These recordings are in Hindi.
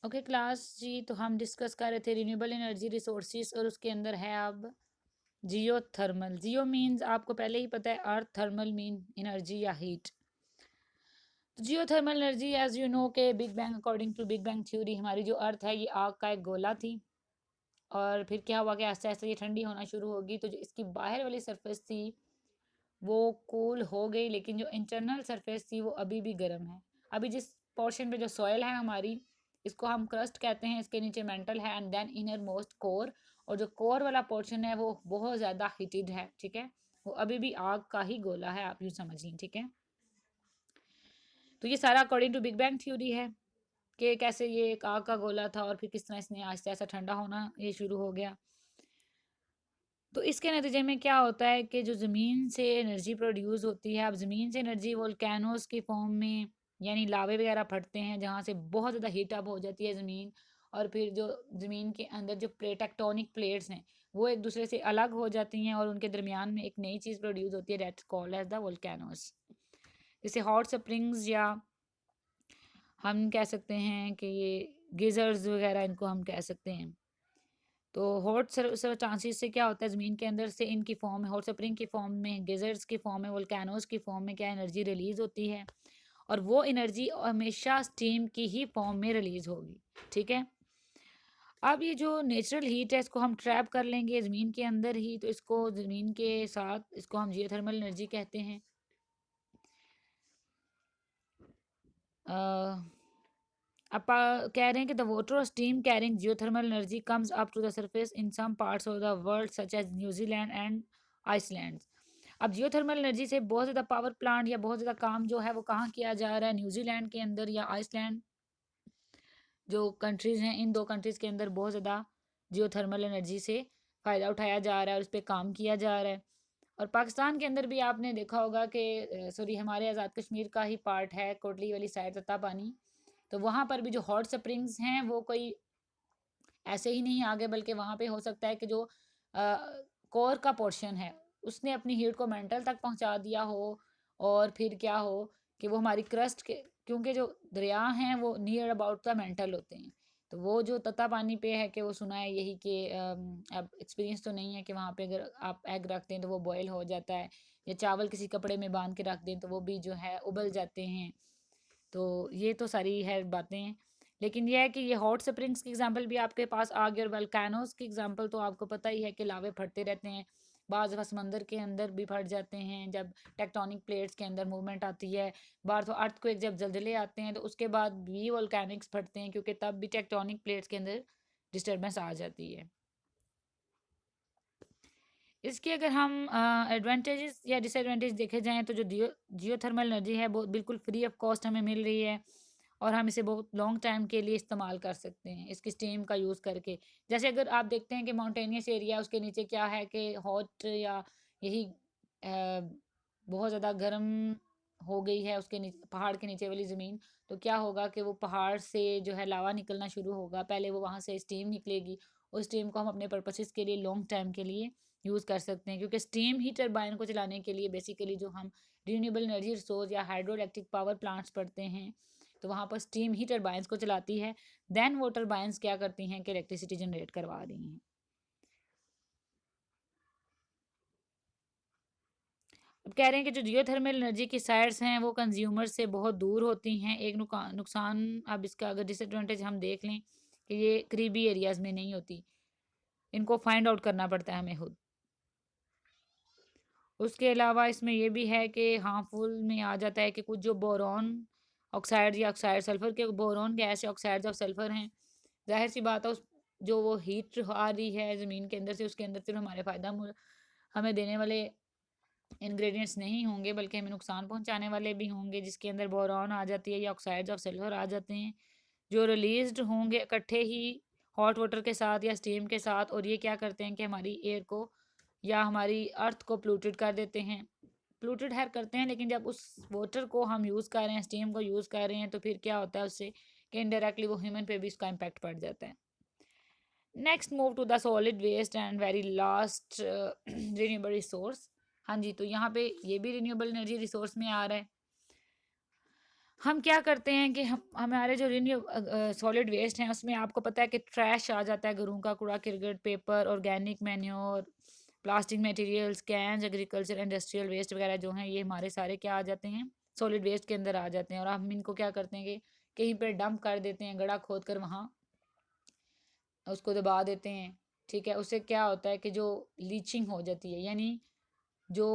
ओके क्लास जी, तो हम डिस्कस कर रहे थे रिन्यूएबल एनर्जी रिसोर्सेज और उसके अंदर है अब जियोथर्मल। जियो मीन्स आपको पहले ही पता है अर्थ, थर्मल मीन एनर्जी या हीट। तो geothermal energy as you know के big bang, according to big bang theory, हमारी जो अर्थ है ये आग का एक गोला थी और फिर क्या हुआ कि आस्ते आस्ते ये ठंडी होना शुरू होगी, तो जो इसकी बाहर वाली सरफेस थी वो कूल हो गई, लेकिन जो इंटरनल सरफेस थी वो अभी भी गर्म है। अभी जिस पोर्शन पे जो सॉयल है हमारी, इसको हम क्रस्ट कहते हैं, इसके नीचे मेंटल है and then innermost core, और जो कोर वाला पोर्शन है वो बहुत ज़्यादा हीटेड है, ठीक है। वो अभी भी आग का ही गोला है, आप यूँ समझिए, ठीक है। तो ये सारा according to big bang theory है कि कैसे ये एक आग का गोला था और फिर किस तरह इसने आहिस्ता आहिस्ता ठंडा होना ये शुरू हो गया। तो इसके नतीजे में क्या होता है कि जो ज़मीन से एनर्जी प्रोड्यूस होती है, अब ज़मीन से एनर्जी वोल्केनोस की फॉर्म में, यानी लावे वगैरह फटते हैं जहाँ से बहुत ज़्यादा हीट अप हो जाती है ज़मीन, और फिर जो ज़मीन के अंदर जो टेक्टोनिक प्लेट्स हैं वो एक दूसरे से अलग हो जाती हैं और उनके दरमियान में एक नई चीज़ प्रोड्यूस होती है, that's called as the volcanoes. जैसे हॉट स्प्रिंग्स, या हम कह सकते हैं कि ये गिजर्स वगैरह, इनको हम कह सकते हैं। तो हॉट चांसेस से क्या होता है, ज़मीन के अंदर से इनकी फॉर्म में, हॉट स्प्रिंग की फॉर्म में, गेजर्स की फॉर्म में, वोल्केनोज की फॉर्म में क्या एनर्जी रिलीज होती है, और वो एनर्जी हमेशा स्टीम की ही फॉर्म में रिलीज होगी, ठीक है। अब ये जो नेचुरल हीट है इसको हम ट्रैप कर लेंगे ज़मीन के अंदर ही, तो इसको ज़मीन के साथ इसको हम जियोथर्मल एनर्जी कहते हैं। अब कह रहे हैं कि द वाटर और steam carrying geothermal energy comes up to the surface in some parts of the world such as New Zealand and Iceland. अब जियोथर्मल एनर्जी से बहुत ज़्यादा पावर प्लांट या बहुत ज़्यादा काम जो है वो कहाँ किया जा रहा है, न्यूजीलैंड के अंदर या आइसलैंड, जो कंट्रीज़ हैं इन दो कंट्रीज़ के अंदर बहुत ज़्यादा जियोथर्मल एनर्जी से फ़ायदा उठाया जा रहा है और उस पर काम किया जा रहा है। और पाकिस्तान के अंदर भी आपने देखा होगा कि सॉरी हमारे आज़ाद कश्मीर का ही पार्ट है कोटली वाली साइड, तत्ता पानी, तो वहाँ पर भी जो हॉट स्प्रिंग्स हैं वो कोई ऐसे ही नहीं आगे, बल्कि वहाँ पे हो सकता है कि जो कोर का पोर्शन है उसने अपनी हीट को मेंटल तक पहुँचा दिया हो, और फिर क्या हो कि वो हमारी क्रस्ट के, क्योंकि जो दरिया हैं वो नियर अबाउट द मेंटल होते हैं, तो वो जो तत्ता पानी पे है कि वो सुना है यही कि अब एक्सपीरियंस तो नहीं है कि वहाँ पे अगर आप एग रखते हैं तो वो बॉयल हो जाता है, या चावल किसी कपड़े में बांध के रख दें तो वो भी जो है उबल जाते हैं। तो ये तो सारी है बातें, लेकिन ये है कि ये हॉट स्प्रिंग्स की एग्जांपल भी आपके पास आ गई, और वल्केनोस की एग्जांपल तो आपको पता ही है कि लावे फटते रहते हैं, बाज़ दफ़ा समंदर के अंदर भी फट जाते हैं जब टेक्टोनिक प्लेट्स के अंदर मूवमेंट आती है। बार तो अर्थ को एक जब जल्जले आते हैं तो उसके बाद भी वोल्केनिक्स फटते हैं, क्योंकि तब भी टेक्टोनिक प्लेट्स के अंदर डिस्टर्बेंस आ जाती है। इसके अगर हम एडवांटेजेस या डिसएडवांटेज देखे जाएँ तो जो जियोथर्मल एनर्जी है वो बिल्कुल फ्री ऑफ कॉस्ट हमें मिल रही है, और हम इसे बहुत लॉन्ग टाइम के लिए इस्तेमाल कर सकते हैं इसकी स्टीम का यूज़ करके। जैसे अगर आप देखते हैं कि माउंटेनियस एरिया, उसके नीचे क्या है कि हॉट या यही बहुत ज़्यादा गर्म हो गई है उसके नीचे, पहाड़ के नीचे वाली ज़मीन, तो क्या होगा कि वो पहाड़ से जो है लावा निकलना शुरू होगा, पहले वो वहाँ से स्टीम निकलेगी, उस स्टीम को हम अपने पर्पसेस के लिए लॉन्ग टाइम के लिए यूज़ कर सकते हैं, क्योंकि स्टीम ही टरबाइन को चलाने के लिए बेसिकली जो हम रिन्यूएबल एनर्जी रिसोर्स या हाइड्रो इलेक्ट्रिक पावर प्लांट्स पढ़ते हैं, तो वहाँ पर स्टीम ही टरबाइंस को चलाती है, देन वो टरबाइंस क्या करती हैं कि इलेक्ट्रिसिटी जनरेट करवा रही हैं। अब कह रहे हैं कि जो जियोथर्मल एनर्जी की साइड्स हैं वो कंज्यूमर से बहुत दूर होती हैं। एक नुकसान, अब इसका अगर डिसएडवांटेज हम देख लें कि ये करीबी एरियाज़ में नहीं होती, इनको फाइंड आउट करना पड़ता है हमें खुद। उसके अलावा इसमें ये भी है कि हार्मफुल में आ जाता है कि कुछ जो बोरॉन ऑक्साइड या ऑक्साइड सल्फर के, बोरॉन गैस या ऑक्साइड्स ऑफ सल्फर हैं, जाहिर सी बात है उस जो वो हीट आ रही है ज़मीन के अंदर से, उसके अंदर सिर्फ हमारे फ़ायदा हमें देने वाले इंग्रेडिएंट्स नहीं होंगे, बल्कि हमें नुकसान पहुंचाने वाले भी होंगे, जिसके अंदर बोरॉन आ जाती है या ऑक्साइड्स ऑफ सल्फर आ जाते हैं, जो रिलीज्ड होंगे इकट्ठे ही हॉट वाटर के साथ या स्टीम के साथ, और ये क्या करते हैं कि हमारी एयर को या हमारी अर्थ को पोल्यूटेड कर देते हैं। पोल्यूटेड है करते हैं, लेकिन जब उस वाटर को हम यूज़ कर रहे हैं, स्टीम को यूज़ कर रहे हैं, तो फिर क्या होता है उससे कि इनडायरेक्टली वो ह्यूमन पे भी इसका इम्पैक्ट पड़ जाता है। Next move to the solid waste and very last renewable resource. हाँ जी, तो यहाँ पे ये भी रिन्यूएबल एनर्जी रिसोर्स में आ रहा है। हम क्या करते हैं कि हम हमारे जो सॉलिड वेस्ट हैं उसमें आपको पता है कि ट्रैश आ जाता है, घरों का कूड़ा करकट, paper, organic manure, plastic materials, cans, agriculture industrial waste वगैरह जो हैं ये हमारे सारे क्या आ जाते हैं, सॉलिड वेस्ट के अंदर आ जाते हैं। और हम इनको क्या करते हैं कि कहीं पर डंप कर देते हैं, गड्ढा खोद कर वहाँ उसको दबा देते हैं। ठीक है, उससे क्या होता है कि जो लीचिंग हो जाती है, यानी जो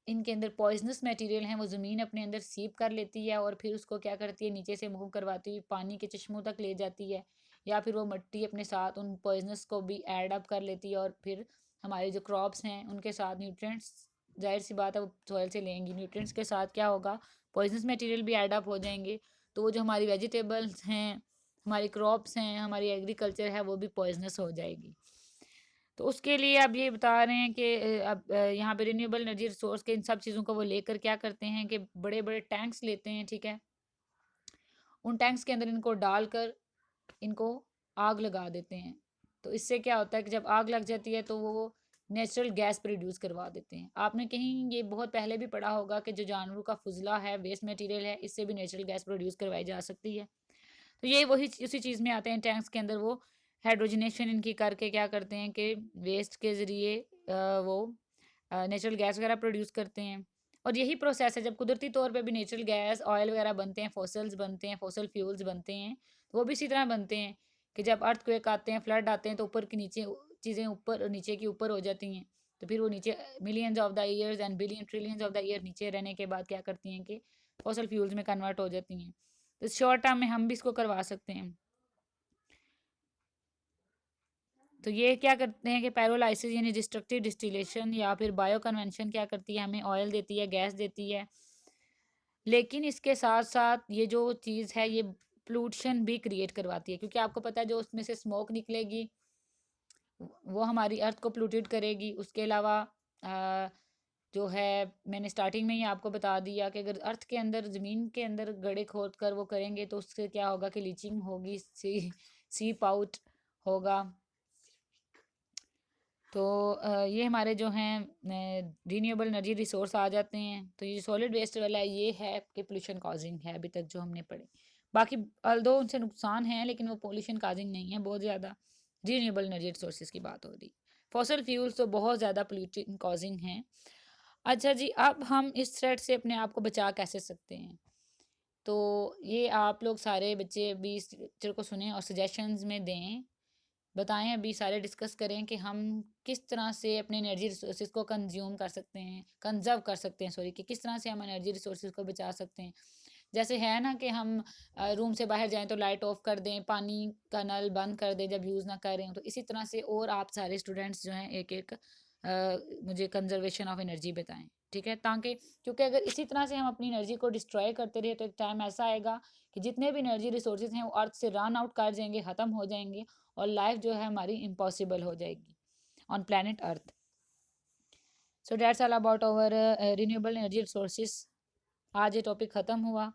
इनके अंदर पॉइजनस मटेरियल हैं वो ज़मीन अपने अंदर सीप कर लेती है और फिर उसको क्या करती है, नीचे से मूव करवाती हुई पानी के चश्मों तक ले जाती है, या फिर वो मिट्टी अपने साथ उन पॉइजनस को भी ऐड अप कर लेती है और फिर हमारे जो क्रॉप्स हैं उनके साथ न्यूट्रिएंट्स, जाहिर सी बात है वो सॉइल से लेंगी, न्यूट्रिएंट्स के साथ क्या होगा, पॉइजनस मटेरियल भी ऐड अप हो जाएंगे। तो वो जो हमारी वेजिटेबल्स हैं, हमारी क्रॉप्स हैं, हमारी एग्रीकल्चर है, वो भी पॉइजनस हो जाएगी। तो उसके लिए अब ये बता रहे हैं कि अब यहाँ पे रिन्यूएबल एनर्जी रिसोर्स के इन सब चीज़ों को वो लेकर क्या करते हैं कि बड़े बड़े टैंक्स लेते हैं। ठीक है, उन टैंक्स के अंदर इनको डालकर इनको आग लगा देते हैं। तो इससे क्या होता है कि जब आग लग जाती है तो वो नेचुरल गैस प्रोड्यूस करवा देते हैं। आपने कहीं ये बहुत पहले भी पढ़ा होगा कि जो जानवरों का फुजला है, वेस्ट मटेरियल है, इससे भी नेचुरल गैस प्रोड्यूस करवाई जा सकती है। तो ये वही उसी चीज़ में आते हैं, टैंक्स के अंदर वो हाइड्रोजनेशन इनकी करके क्या करते हैं कि वेस्ट के ज़रिए वो नेचुरल गैस वगैरह प्रोड्यूस करते हैं। और यही प्रोसेस है, जब कुदरती तौर पे भी नेचुरल गैस, ऑयल वगैरह बनते हैं, फॉसल्स बनते हैं, फॉसल फ्यूल्स बनते हैं, तो वो भी इसी तरह बनते हैं कि जब अर्थक्वेक आते हैं, फ्लड आते हैं, तो ऊपर की नीचे चीज़ें ऊपर और नीचे की ऊपर हो जाती हैं। तो फिर वो नीचे millions of the years and billion trillions of the year नीचे रहने के बाद क्या करती हैं कि फॉसल फ्यूल्स में कन्वर्ट हो जाती हैं। तो शॉर्ट टर्म में हम भी इसको करवा सकते हैं। तो ये क्या करते हैं कि पैरोलाइसिस यानी डिस्ट्रक्टिव डिस्टिलेशन या फिर बायो कन्वेंशन क्या करती है, हमें ऑयल देती है, गैस देती है। लेकिन इसके साथ साथ ये जो चीज़ है ये पोल्यूशन भी क्रिएट करवाती है, क्योंकि आपको पता है जो उसमें से स्मोक निकलेगी वो हमारी अर्थ को पोल्यूटेड करेगी। उसके अलावा आ, जो है, मैंने स्टार्टिंग में ही आपको बता दिया कि अगर अर्थ के अंदर, ज़मीन के अंदर गड्ढे खोद कर वो करेंगे तो उससे क्या होगा कि लीचिंग होगी, सीप आउट होगा। तो ये हमारे जो हैं रीन्यूएबल एनर्जी रिसोर्स आ जाते हैं। तो ये सॉलिड वेस्ट वाला ये है कि पोल्यूशन कॉजिंग है अभी तक जो हमने पढ़े। बाकी अल्दो उनसे नुकसान है लेकिन वो पोल्यूशन कॉजिंग नहीं है बहुत ज़्यादा। रीन्यूएबल एनर्जी रिसोर्सेज की बात हो रही, फॉसल फ्यूल्स तो बहुत ज़्यादा पोल्यूशन कॉजिंग हैं। अच्छा जी, अब हम इस थ्रेट से अपने आप को बचा कैसे सकते हैं? तो ये आप लोग सारे बच्चे भी इस लेक्चर को सुने और सजेशंस में दें, बताएं, अभी सारे डिस्कस करें कि हम किस तरह से अपने एनर्जी रिसोर्सेज को कंज्यूम कर सकते हैं, कंजर्व कर सकते हैं, सॉरी, कि किस तरह से हम एनर्जी रिसोर्सेज को बचा सकते हैं। जैसे है ना कि हम रूम से बाहर जाएं तो लाइट ऑफ कर दें, पानी का नल बंद कर दें जब यूज़ ना कर रहे हो। तो इसी तरह से और आप सारे स्टूडेंट्स जो हैं एक एक मुझे कंजर्वेशन ऑफ एनर्जी बताएं। ठीक है, ताकि क्योंकि अगर इसी तरह से हम अपनी एनर्जी को डिस्ट्रॉय करते रहे तो एक टाइम ऐसा आएगा कि जितने भी एनर्जी रिसोर्सेज हैं वो अर्थ से रन आउट कर जाएंगे, ख़त्म हो जाएंगे और लाइफ जो है हमारी इम्पॉसिबल हो जाएगी on planet earth. So that's all about our renewable energy resources. आज ये टॉपिक ख़त्म हुआ।